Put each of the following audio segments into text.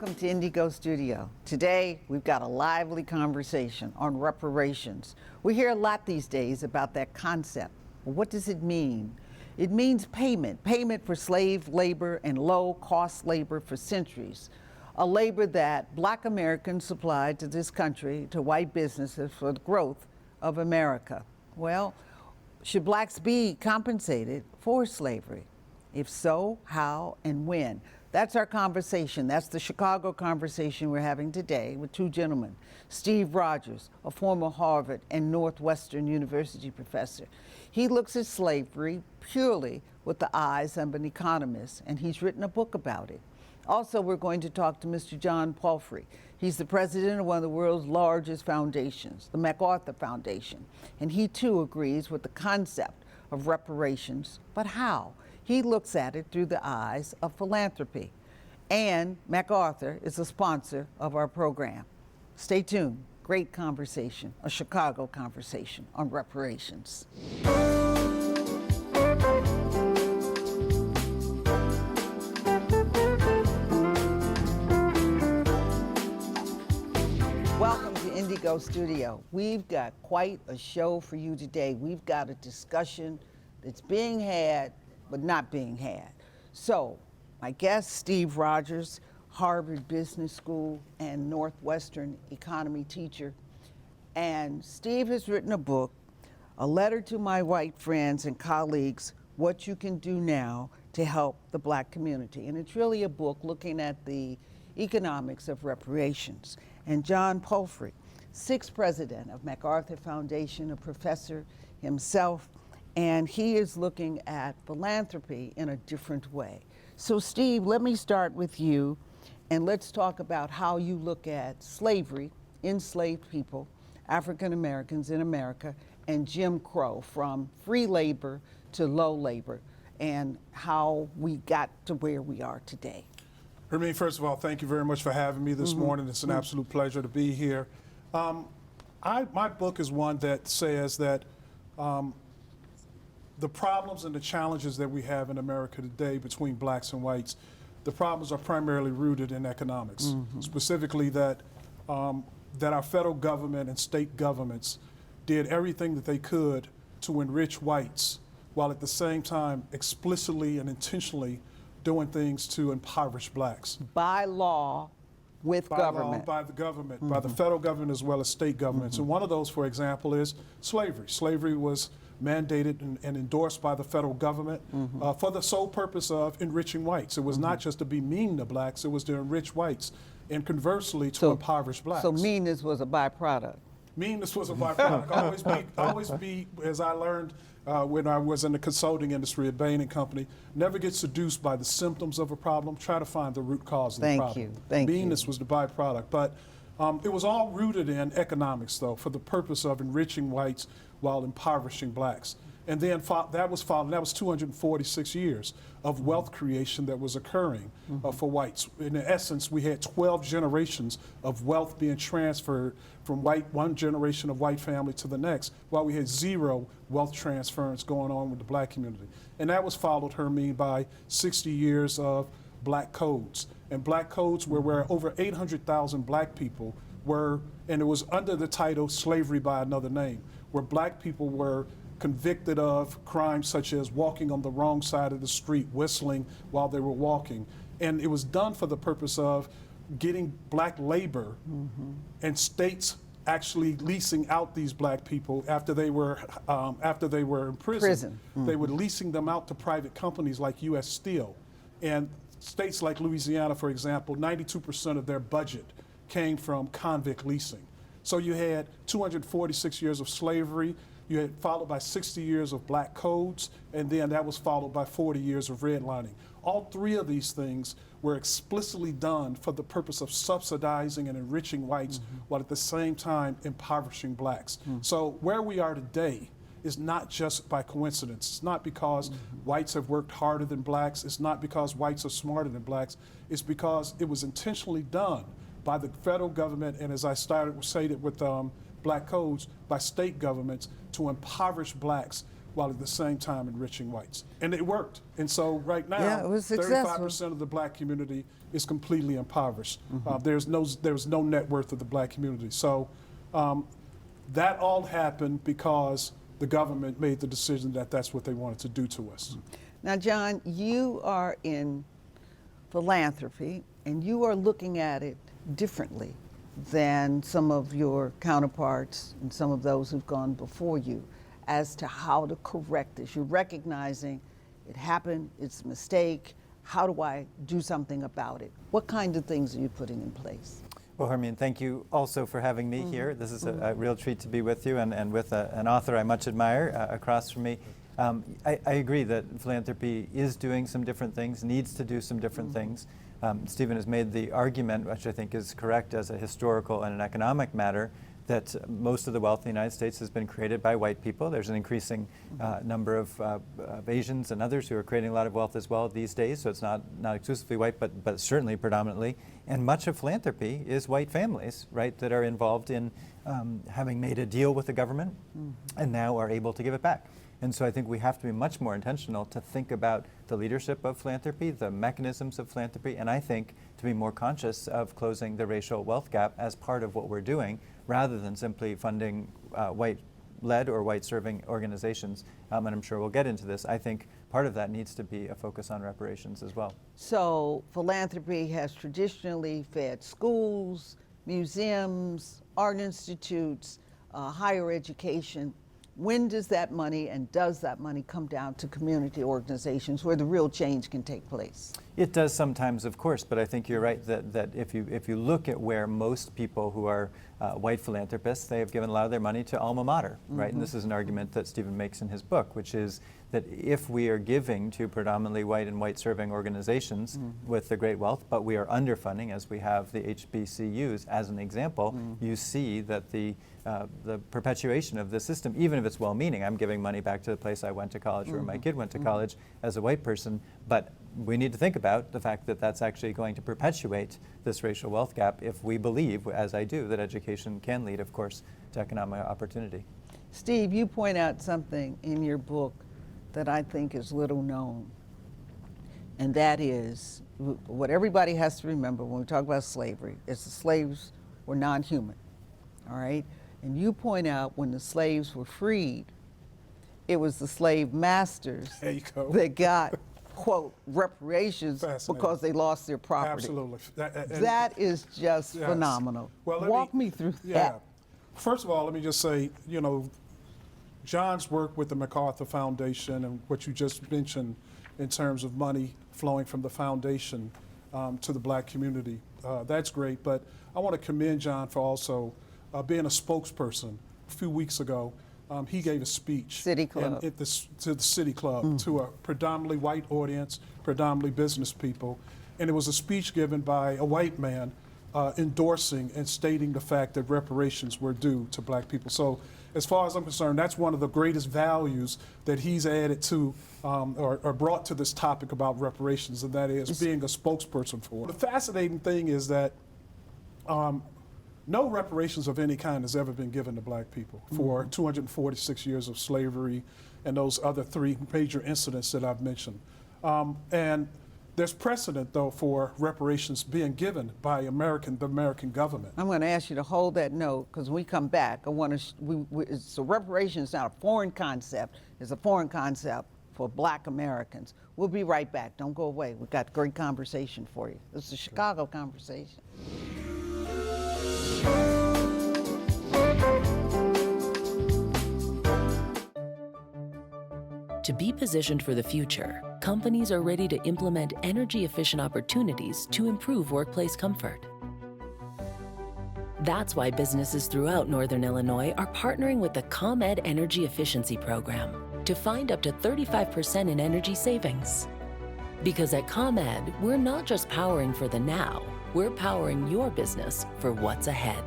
Welcome to Indigo Studio. Today, we've got a lively conversation on reparations. We hear a lot these days about that concept. Well, what does it mean? It means payment for slave labor and low-cost labor for centuries, a labor that Black Americans supplied to this country, to white businesses for the growth of America. Well, should Blacks be compensated for slavery? If so, how and when? That's our conversation. That's the Chicago conversation we're having today with two gentlemen. Steve Rogers, a former Harvard and Northwestern University professor. He looks at slavery purely with the eyes of an economist, and he's written a book about it. Also, we're going to talk to Mr. John Palfrey. He's the president of one of the world's largest foundations, the MacArthur Foundation, and he too agrees with the concept of reparations, but how? He looks at it through the eyes of philanthropy. And MacArthur is a sponsor of our program. Stay tuned. Great conversation, a Chicago conversation on reparations. Welcome to Indigo Studio. We've got quite a show for you today. We've got a discussion that's being had but not being had. So, my guest, Steve Rogers, Harvard Business School and Northwestern economy teacher. And Steve has written a book, A Letter to My White Friends and Colleagues, What You Can Do Now to Help the Black Community. And it's really a book looking at the economics of reparations. And John Palfrey, sixth president of MacArthur Foundation, a professor himself, and he is looking at philanthropy in a different way. So Steve, let me start with you, and let's talk about how you look at slavery, enslaved people, African Americans in America, and Jim Crow, from free labor to low labor, and how we got to where we are today. Hermene, first of all, thank you very much for having me this morning. It's an absolute pleasure to be here. My book is one that says that the problems and the challenges that we have in America today between blacks and whites, the problems are primarily rooted in economics. Specifically that our federal government and state governments did everything that they could to enrich whites, while at the same time explicitly and intentionally doing things to impoverish blacks. By law, with government. By the government, by the federal government as well as state governments. And one of those, for example, is slavery. Slavery was mandated and endorsed by the federal government for the sole purpose of enriching whites. It was not just to be mean to blacks, it was to enrich whites, and conversely to impoverish blacks. So meanness was a byproduct. Meanness was a byproduct. always be, as I learned when I was in the consulting industry at Bain & Company, never get seduced by the symptoms of a problem, try to find the root cause of the problem. Meanness was the byproduct. But it was all rooted in economics, though, for the purpose of enriching whites while impoverishing blacks. And then that was 246 years of wealth creation that was occurring for whites. In essence, we had 12 generations of wealth being transferred from one generation of white family to the next, while we had zero wealth transference going on with the black community. And that was followed, Hermene, by 60 years of black codes. And black codes where over 800,000 black people were, and it was under the title slavery by another name, where black people were convicted of crimes such as walking on the wrong side of the street, whistling while they were walking. And it was done for the purpose of getting black labor and states actually leasing out these black people after they were in prison. They were leasing them out to private companies like U.S. Steel. And states like Louisiana, for example, 92% of their budget came from convict leasing. So you had 246 years of slavery, you had followed by 60 years of black codes, and then that was followed by 40 years of redlining. All three of these things were explicitly done for the purpose of subsidizing and enriching whites while at the same time impoverishing blacks. So where we are today is not just by coincidence. It's not because whites have worked harder than blacks. It's not because whites are smarter than blacks. It's because it was intentionally done by the federal government, and as I stated with black codes, by state governments to impoverish blacks while at the same time enriching whites. And it worked. And so right now, Yeah, it was successful. 35% of the black community is completely impoverished. There's no net worth of the black community. So that all happened because the government made the decision that that's what they wanted to do to us. Now, John, you are in philanthropy, and you are looking at it differently than some of your counterparts and some of those who've gone before you as to how to correct this. You're recognizing it happened, it's a mistake. How do I do something about it? What kind of things are you putting in place? Well, Hermene, thank you also for having me here. This is a real treat to be with you and with an author I much admire across from me. I agree that philanthropy is doing some different things, needs to do some different things. Stephen has made the argument, which I think is correct as a historical and an economic matter, that most of the wealth in the United States has been created by white people. There's an increasing number of Asians and others who are creating a lot of wealth as well these days, so it's not exclusively white, but certainly predominantly. And much of philanthropy is white families, right, that are involved in having made a deal with the government and now are able to give it back. And so I think we have to be much more intentional to think about the leadership of philanthropy, the mechanisms of philanthropy, and I think to be more conscious of closing the racial wealth gap as part of what we're doing, rather than simply funding white-led or white-serving organizations. And I'm sure we'll get into this. I think part of that needs to be a focus on reparations as well. So philanthropy has traditionally fed schools, museums, art institutes, higher education. When does that money and does that money come down to community organizations where the real change can take place? It does sometimes, of course, but I think you're right that if you look at where most people who are white philanthropists, they have given a lot of their money to alma mater, right? And this is an argument that Stephen makes in his book, which is that if we are giving to predominantly white and white-serving organizations with the great wealth, but we are underfunding, as we have the HBCUs as an example, you see that the perpetuation of the system, even if it's well-meaning, I'm giving money back to the place I went to college or my kid went to college as a white person, but we need to think about the fact that that's actually going to perpetuate this racial wealth gap if we believe, as I do, that education can lead, of course, to economic opportunity. Steve, you point out something in your book that I think is little known, and that is what everybody has to remember when we talk about slavery is the slaves were non-human, all right? And you point out when the slaves were freed, it was the slave masters that got, quote, reparations because they lost their property. Absolutely. That is just phenomenal. Well, Walk me through that. First of all, let me just say, you know, John's work with the MacArthur Foundation and what you just mentioned in terms of money flowing from the foundation to the black community, that's great. But I want to commend John for also being a spokesperson. A few weeks ago, he gave a speech City Club. to the City Club to a predominantly white audience, predominantly business people. And it was a speech given by a white man endorsing and stating the fact that reparations were due to black people. So as far as I'm concerned, that's one of the greatest values that he's added to or brought to this topic about reparations, and that is being a spokesperson for it. The fascinating thing is that no reparations of any kind has ever been given to black people for 246 years of slavery and those other three major incidents that I've mentioned. And there's precedent, though, for reparations being given by the American government. I'm going to ask you to hold that note because when we come back, I want to. So reparations is not a foreign concept; it's a foreign concept for Black Americans. We'll be right back. Don't go away. We've got great conversation for you. This is a Chicago Conversation. To be positioned for the future, companies are ready to implement energy-efficient opportunities to improve workplace comfort. That's why businesses throughout Northern Illinois are partnering with the ComEd Energy Efficiency Program to find up to 35% in energy savings. Because at ComEd, we're not just powering for the now, we're powering your business for what's ahead.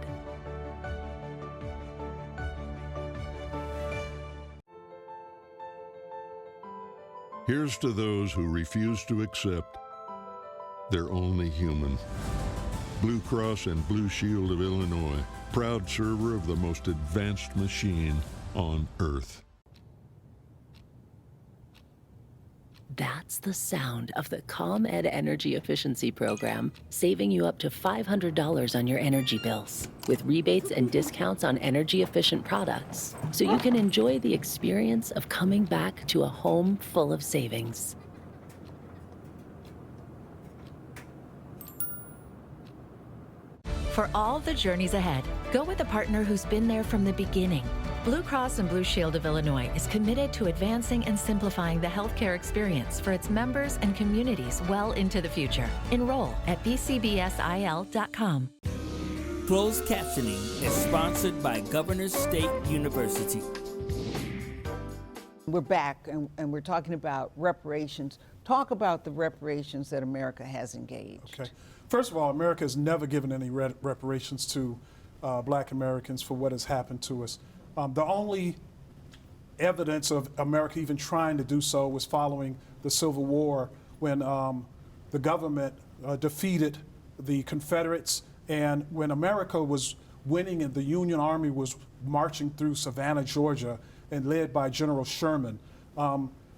Here's to those who refuse to accept they're only human. Blue Cross and Blue Shield of Illinois, proud server of the most advanced machine on Earth. That's the sound of the ComEd Energy Efficiency Program, saving you up to $500 on your energy bills, with rebates and discounts on energy-efficient products, so you can enjoy the experience of coming back to a home full of savings. For all the journeys ahead, go with a partner who's been there from the beginning. Blue Cross and Blue Shield of Illinois is committed to advancing and simplifying the healthcare experience for its members and communities well into the future. Enroll at bcbsil.com. Closed captioning is sponsored by Governors State University. We're back and we're talking about reparations. Talk about the reparations that America has engaged. Okay. First of all, America has never given any reparations to Black Americans for what has happened to us. The only evidence of America even trying to do so was following the Civil War, when the government defeated the Confederates, and when America was winning and the Union Army was marching through Savannah, Georgia, and led by General Sherman.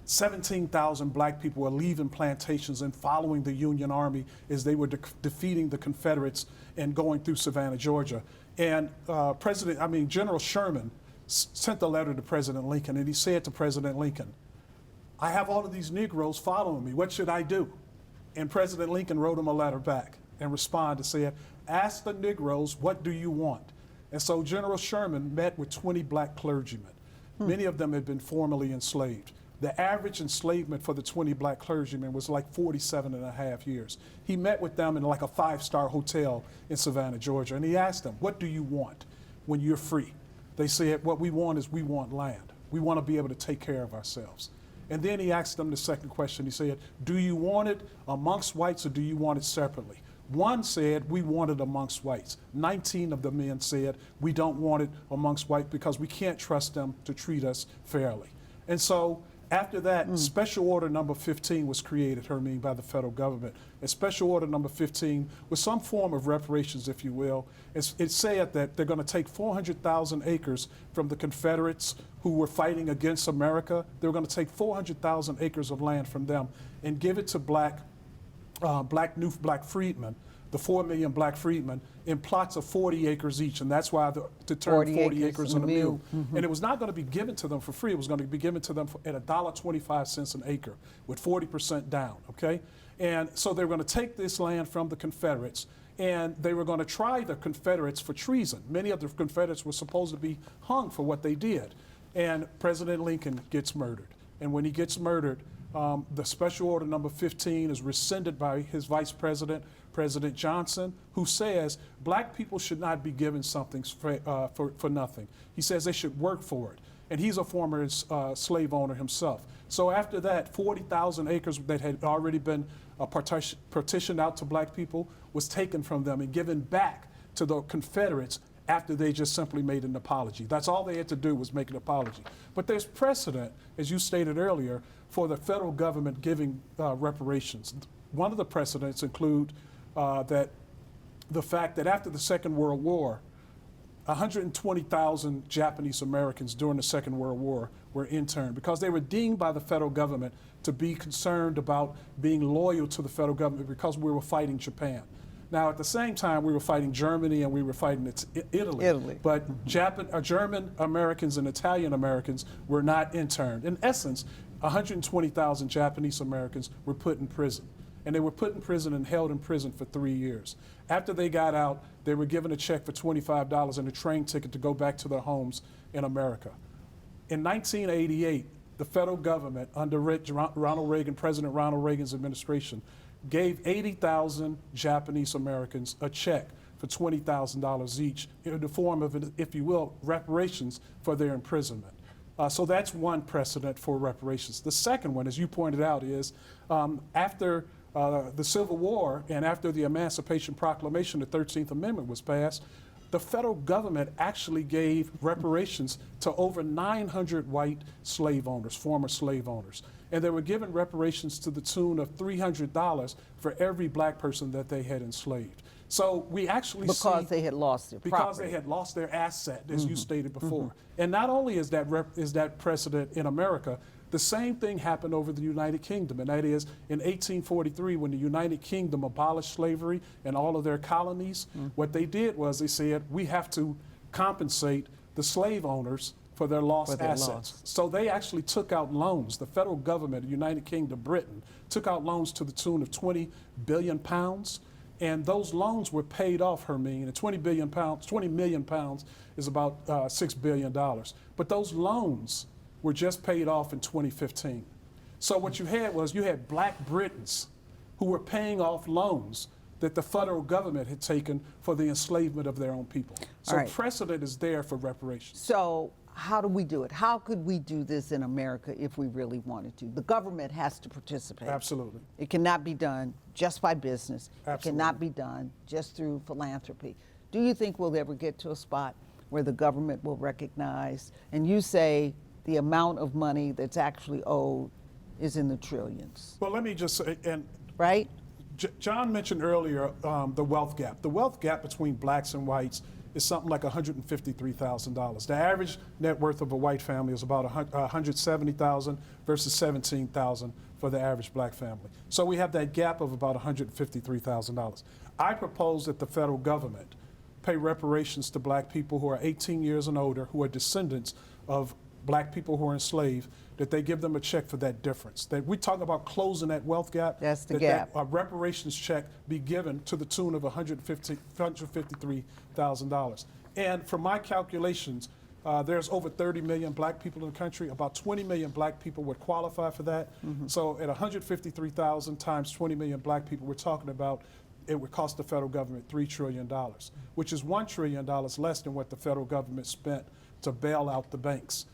17,000 Black people were leaving plantations and following the Union Army as they were defeating the Confederates and going through Savannah, Georgia. And General Sherman sent a letter to President Lincoln, and he said to President Lincoln, "I have all of these Negroes following me. What should I do?" And President Lincoln wrote him a letter back and responded and said, "Ask the Negroes, what do you want?" And so General Sherman met with 20 Black clergymen. Many of them had been formerly enslaved. The average enslavement for the 20 Black clergymen was like 47 and a half years. He met with them in like a 5-star hotel in Savannah, Georgia, and he asked them, "What do you want when you're free?" They said, "What we want is we want land. We want to be able to take care of ourselves." And then he asked them the second question. He said, "Do you want it amongst whites or do you want it separately?" One said, "We want it amongst whites." 19 of the men said, "We don't want it amongst whites because we can't trust them to treat us fairly." And so after that, Special Order number 15 was created, Hermene, by the federal government. And Special Order number 15 was some form of reparations, if you will. It said that they're going to take 400,000 acres from the Confederates who were fighting against America. They were going to take 400,000 acres of land from them and give it to Black freedmen, the 4 million Black freedmen, in plots of 40 acres each, and that's why the term 40 acres and a mule. And it was not going to be given to them for free. It was going to be given to them at $1.25 an acre, with 40% down, okay? And so they were going to take this land from the Confederates, and they were going to try the Confederates for treason. Many of the Confederates were supposed to be hung for what they did. And President Lincoln gets murdered. And when he gets murdered, the Special Order number 15 is rescinded by his vice president, President Johnson, who says Black people should not be given something for nothing. He says they should work for it. And he's a former slave owner himself. So after that, 40,000 acres that had already been partitioned out to Black people was taken from them and given back to the Confederates after they just simply made an apology. That's all they had to do, was make an apology. But there's precedent, as you stated earlier, for the federal government giving reparations. One of the precedents include the fact that after the Second World War, 120,000 Japanese Americans during the Second World War were interned because they were deemed by the federal government to be concerned about being loyal to the federal government because we were fighting Japan. Now, at the same time, we were fighting Germany and we were fighting Italy. But German Americans and Italian Americans were not interned. In essence, 120,000 Japanese Americans were put in prison. And they were put in prison and held in prison for 3 years. After they got out, they were given a check for $25 and a train ticket to go back to their homes in America. In 1988, the federal government, under Ronald Reagan, President Ronald Reagan's administration, gave 80,000 Japanese Americans a check for $20,000 each in the form of, if you will, reparations for their imprisonment. So that's one precedent for reparations. The second one, as you pointed out, is after the Civil War and after the Emancipation Proclamation, the 13th Amendment was passed, the federal government actually gave reparations to over 900 white slave owners, former slave owners. And they were given reparations to the tune of $300 for every Black person that they had enslaved. So we actually Because they had lost their because property. they had lost their asset, as you stated before. And not only is that precedent in America, the same thing happened over the United Kingdom, and that is in 1843 when the United Kingdom abolished slavery in all of their colonies, what they did was they said, we have to compensate the slave owners for their lost assets. So they actually took out loans. The federal government, the United Kingdom, Britain, took out loans to the tune of 20 billion pounds. And those loans were paid off, Hermene, and 20 million pounds is about $6 billion. But those loans were just paid off in 2015. So what you had black Britons who were paying off loans that the federal government had taken for the enslavement of their own people. So precedent is there for reparations. So how do we do it? How could we do this in America if we really wanted to? The government has to participate. Absolutely. It cannot be done just by business. Absolutely. It cannot be done just through philanthropy. Do you think we'll ever get to a spot where the government will recognize, and you say the amount of money that's actually owed is in the trillions? Well, let me just say, and right? John mentioned earlier the wealth gap. The wealth gap between blacks and whites is something like $153,000. The average net worth of a white family is about $170,000 versus $17,000 for the average black family. So we have that gap of about $153,000. I propose that the federal government pay reparations to black people who are 18 years and older, who are descendants of black people who are enslaved, that they give them a check for that difference. That we talk about closing that wealth gap. That's the gap. That a reparations check be given to the tune of $153,000. And from my calculations, there's over 30 million black people in the country. About 20 million black people would qualify for that. So at 153,000 times 20 million black people, we're talking about it would cost the federal government $3 trillion, which is $1 trillion less than what the federal government spent to bail out the banks.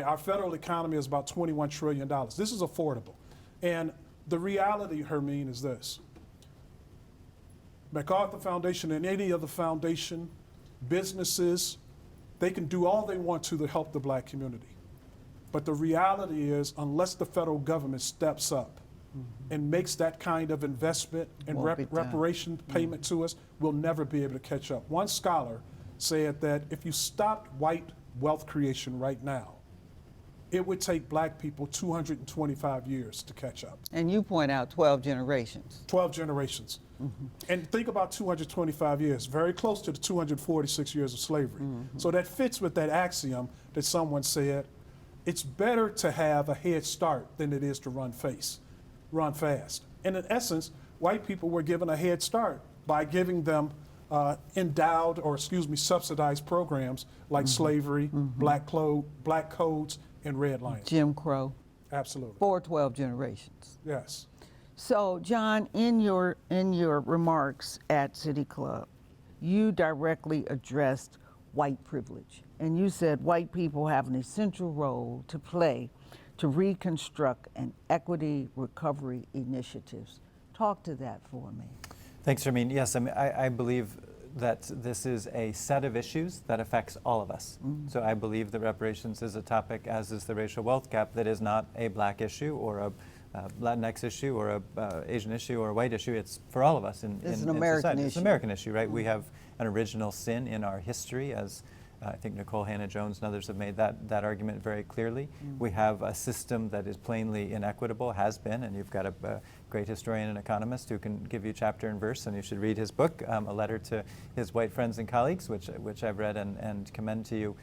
Our federal economy is about $21 trillion. This is affordable. And the reality, Hermene, is this. MacArthur Foundation and any other foundation, businesses, they can do all they want to help the black community. But the reality is, unless the federal government steps up and makes that kind of investment and reparation payment to us, we'll never be able to catch up. One scholar said that if you stopped white wealth creation right now, it would take black people 225 years to catch up. And you point out 12 generations. 12 generations. And think about 225 years, very close to the 246 years of slavery. So that fits with that axiom that someone said, it's better to have a head start than it is to run fast. And in essence, white people were given a head start by giving them endowed, or subsidized programs like slavery, black codes, and redlining. Jim Crow. Absolutely. For 12 generations. Yes. So, John, in your remarks at City Club, you directly addressed white privilege. And you said white people have an essential role to play to reconstruct and equity recovery initiatives. Talk to that for me. Thanks, Hermene. Yes, I believe that this is a set of issues that affects all of us. So I believe that reparations is a topic, as is the racial wealth gap, that is not a black issue or a Latinx issue or a Asian issue or a white issue. It's for all of us in It's an American society. issue. It's an American issue, right? We have an original sin in our history, as I think Nicole Hannah-Jones and others have made that argument very clearly. We have a system that is plainly inequitable, has been, and you've got a great historian and economist who can give you chapter and verse, and you should read his book, A Letter to His White Friends and Colleagues, which I've read and commend to you.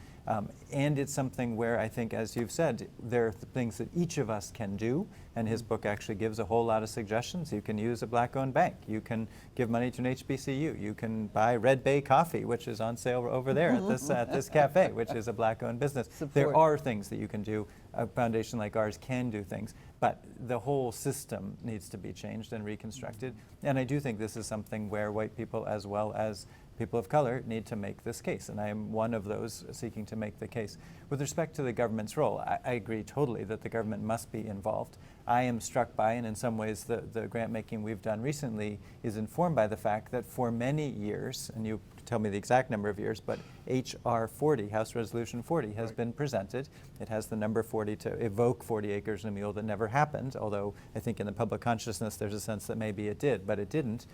And it's something where I think, as you've said, there are things that each of us can do, and his book actually gives a whole lot of suggestions. You can use a black-owned bank. You can give money to an HBCU. You can buy Red Bay Coffee, which is on sale over there at this cafe, which is a black-owned business. There are things that you can do. A foundation like ours can do things, but the whole system needs to be changed and reconstructed. And I do think this is something where white people, as well as people of color, need to make this case, and I am one of those seeking to make the case. With respect to the government's role, I agree totally that the government must be involved. I am struck by, and in some ways the grant making we've done recently is informed by the fact that for many years, and you tell me the exact number of years, but H.R. 40, House Resolution 40, has been presented. It has the number 40 to evoke 40 acres and a mule that never happened, although I think in the public consciousness there's a sense that maybe it did, but it didn't.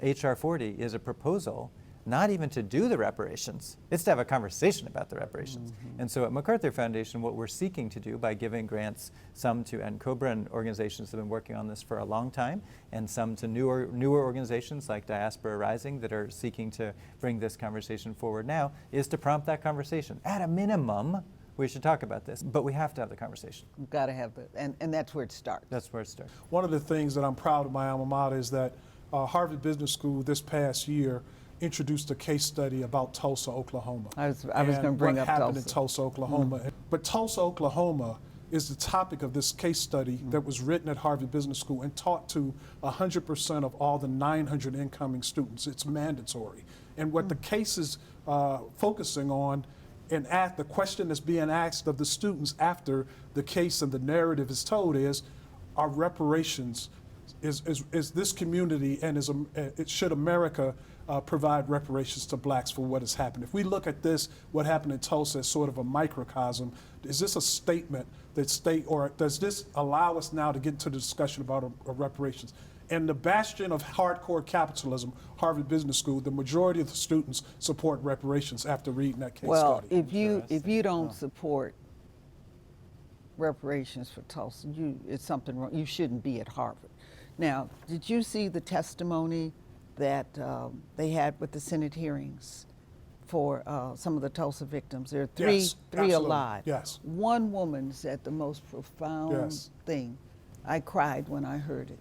H.R. 40 is a proposal not even to do the reparations, it's to have a conversation about the reparations. And so at MacArthur Foundation, what we're seeking to do by giving grants, some to NCOBRA and organizations that have been working on this for a long time, and some to newer organizations like Diaspora Rising that are seeking to bring this conversation forward now, is to prompt that conversation. At a minimum, we should talk about this, but we have to have the conversation. We've got to have it, and that's where it starts. That's where it starts. One of the things that I'm proud of my alma mater is that Harvard Business School this past year introduced a case study about Tulsa, Oklahoma. I was going to bring up what happened Tulsa. in Tulsa, Oklahoma. But Tulsa, Oklahoma is the topic of this case study that was written at Harvard Business School and taught to 100% of all the 900 incoming students. It's mandatory. And what the case is focusing on, and the question that's being asked of the students after the case and the narrative is told is, are reparations, is this community and should America provide reparations to blacks for what has happened? If we look at this, what happened in Tulsa as sort of a microcosm, is this a statement or does this allow us now to get into the discussion about reparations? And the bastion of hardcore capitalism, Harvard Business School, the majority of the students support reparations after reading that case study. Well, if you don't support reparations for Tulsa, it's something wrong. You shouldn't be at Harvard. Now, did you see the testimony that they had with the Senate hearings for some of the Tulsa victims? There are three absolutely. alive. Yes. One woman said the most profound Yes. thing. I cried when I heard it.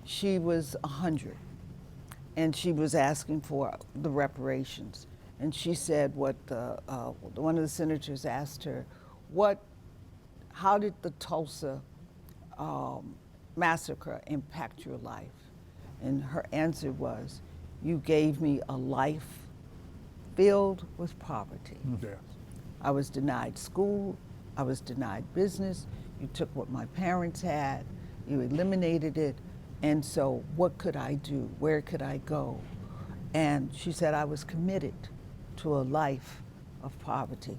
She was 100, and she was asking for the reparations. And she said what one of the senators asked her, how did the Tulsa massacre impact your life? And her answer was, you gave me a life filled with poverty. Yeah. I was denied school, I was denied business, you took what my parents had, you eliminated it, and so what could I do? Where could I go? And she said, I was committed to a life of poverty.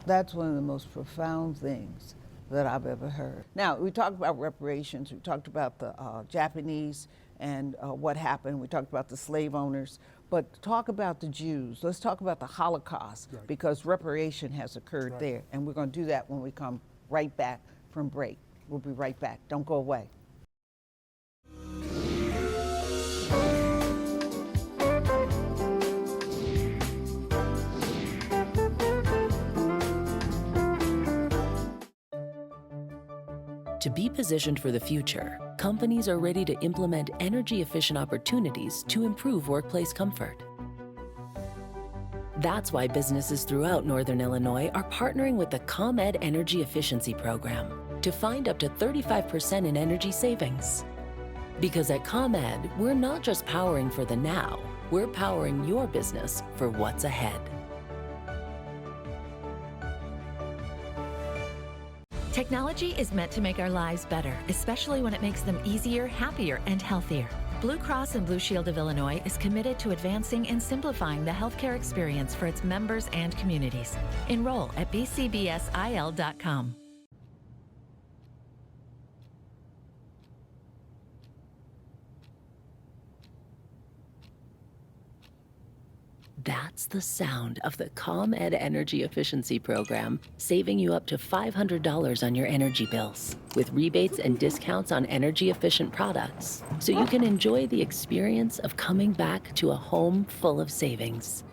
That's one of the most profound things that I've ever heard. Now, we talked about reparations, we talked about the Japanese and what happened, we talked about the slave owners, but talk about the Jews. Let's talk about the Holocaust, Right. because reparation has occurred Right. there, and we're going to do that when we come right back from break. We'll be right back. Don't go away. To be positioned for the future, companies are ready to implement energy-efficient opportunities to improve workplace comfort. That's why businesses throughout Northern Illinois are partnering with the ComEd Energy Efficiency Program to find up to 35% in energy savings. Because at ComEd, we're not just powering for the now, we're powering your business for what's ahead. Technology is meant to make our lives better, especially when it makes them easier, happier, and healthier. Blue Cross and Blue Shield of Illinois is committed to advancing and simplifying the healthcare experience for its members and communities. Enroll at bcbsil.com. That's the sound of the ComEd Energy Efficiency Program, saving you up to $500 on your energy bills, with rebates and discounts on energy-efficient products, so you can enjoy the experience of coming back to a home full of savings.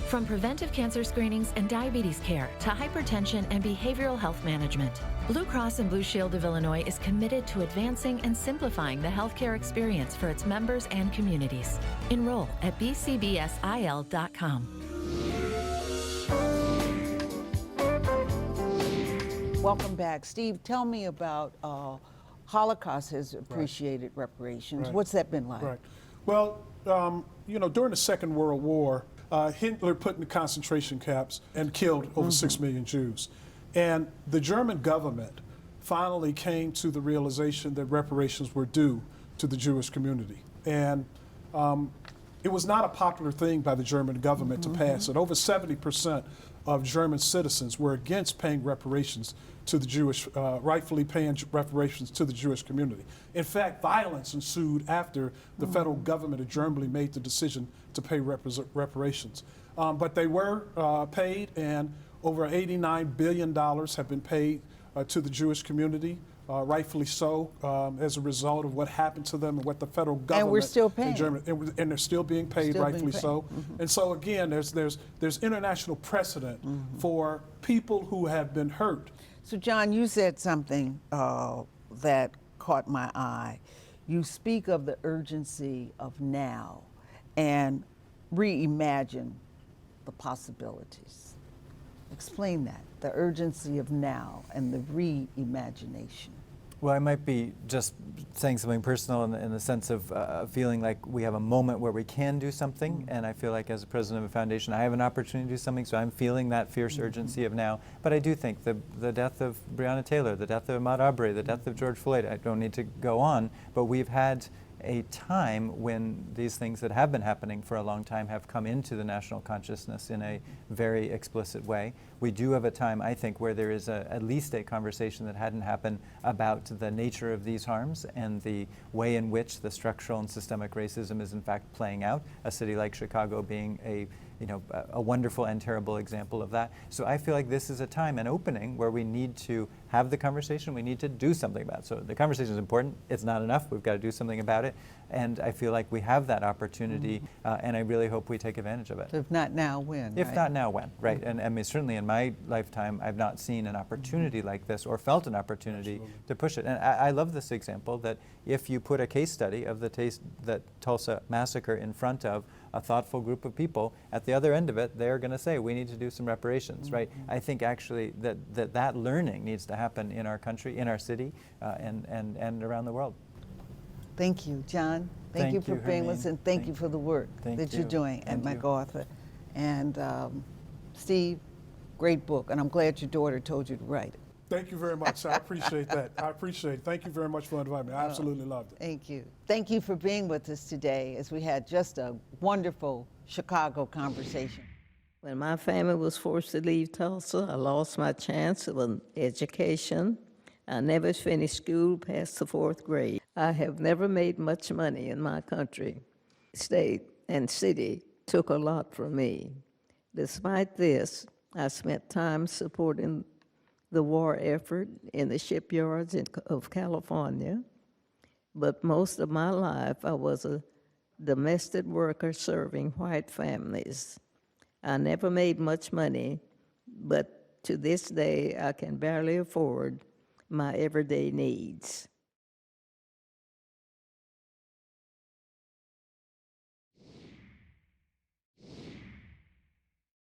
From preventive cancer screenings and diabetes care to hypertension and behavioral health management, Blue Cross and Blue Shield of Illinois is committed to advancing and simplifying the healthcare experience for its members and communities. Enroll at bcbsil.com. Welcome back. Steve, tell me about Holocaust has appreciated reparations. Right. What's that been like? Right. Well, during the Second World War, Hitler put in the concentration camps and killed over 6 million Jews. And the German government finally came to the realization that reparations were due to the Jewish community. And It was not a popular thing by the German government to pass it. Over 70% of German citizens were against paying reparations to the Jewish, rightfully paying reparations to the Jewish community. In fact, violence ensued after the federal government of Germany made the decision to pay reparations. But they were paid, and over $89 billion have been paid to the Jewish community, rightfully so, as a result of what happened to them and what the federal government And we're still paying. in Germany, and they're still being paid, Still being rightfully paid. so. And so again, there's international precedent for people who have been hurt. So, John, you said something that caught my eye. You speak of the urgency of now and reimagine the possibilities. Explain that, the urgency of now and the reimagination. Well, I might be just saying something personal in the sense of feeling like we have a moment where we can do something, and I feel like as a president of a foundation, I have an opportunity to do something, so I'm feeling that fierce urgency of now. But I do think the death of Breonna Taylor, the death of Ahmaud Arbery, the death of George Floyd, I don't need to go on, but we've had a time when these things that have been happening for a long time have come into the national consciousness in a very explicit way. We do have a time, I think, where there is at least a conversation that hadn't happened about the nature of these harms and the way in which the structural and systemic racism is in fact playing out, a city like Chicago being a wonderful and terrible example of that. So I feel like this is a time, an opening, where we need to have the conversation, we need to do something about it. So the conversation is important, it's not enough, we've got to do something about it, and I feel like we have that opportunity, and I really hope we take advantage of it. If not now, when? If right? not now, when, right? And I mean, certainly in my lifetime, I've not seen an opportunity like this or felt an opportunity to push it. And I love this example that if you put a case study of the Tulsa massacre in front of a thoughtful group of people, at the other end of it, they're going to say, we need to do some reparations, right? I think actually that learning needs to happen in our country, in our city, and around the world. Thank you, John. Thank you for being with us, and thank you for the work that you're doing at MacArthur. And Steve, great book, and I'm glad your daughter told you to write it. Thank you very much. I appreciate that. I appreciate it. Thank you very much for inviting me. I absolutely loved it. Thank you. Thank you for being with us today as we had just a wonderful Chicago conversation. When my family was forced to leave Tulsa, I lost my chance of an education. I never finished school past the 4th grade. I have never made much money in my country. State and city took a lot from me. Despite this, I spent time supporting the war effort in the shipyards of California, but most of my life I was a domestic worker serving white families. I never made much money, but to this day I can barely afford my everyday needs.